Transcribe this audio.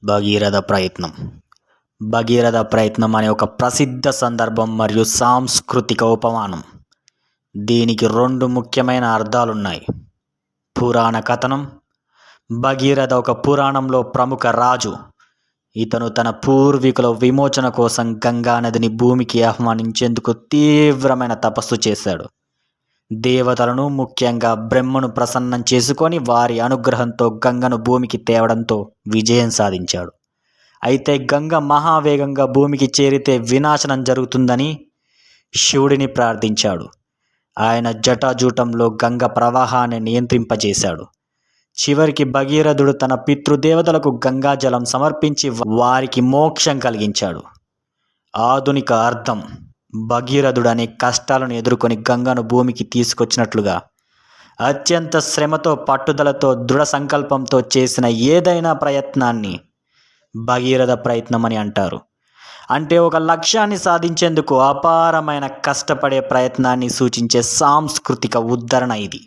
భగీరథ ప్రయత్నం. భగీరథ ప్రయత్నం అనే ఒక ప్రసిద్ధ సందర్భం మరియు సాంస్కృతిక ఉపమానం. దీనికి రెండు ముఖ్యమైన అర్థాలున్నాయి. పురాణ కథనం. భగీరథ ఒక పురాణంలో ప్రముఖ రాజు. ఇతను తన పూర్వీకుల విమోచన కోసం గంగా నదిని భూమికి ఆహ్వానించేందుకు తీవ్రమైన తపస్సు చేశాడు. దేవతలను, ముఖ్యంగా బ్రహ్మను ప్రసన్నం చేసుకొని వారి అనుగ్రహంతో గంగను భూమికి తేవడంతో విజయం సాధించాడు. అయితే గంగ మహావేగంగా భూమికి చేరితే వినాశనం జరుగుతుందని శివుడిని ప్రార్థించాడు. ఆయన జటాజూటంలో గంగ ప్రవాహాన్ని నియంత్రింపజేశాడు. చివరికి భగీరథుడు తన పితృదేవతలకు గంగాజలం సమర్పించి వారికి మోక్షం కలిగించాడు. ఆధునిక అర్థం: భగీరథుడు అనే కష్టాలను ఎదుర్కొని గంగను భూమికి తీసుకొచ్చినట్లుగా అత్యంత శ్రమతో, పట్టుదలతో, దృఢ సంకల్పంతో చేసిన ఏదైనా ప్రయత్నాన్ని భగీరథ ప్రయత్నం అని అంటారు. అంటే ఒక లక్ష్యాన్ని సాధించేందుకు అపారమైన కష్టపడే ప్రయత్నాన్ని సూచించే సాంస్కృతిక ఉద్ధరణ ఇది.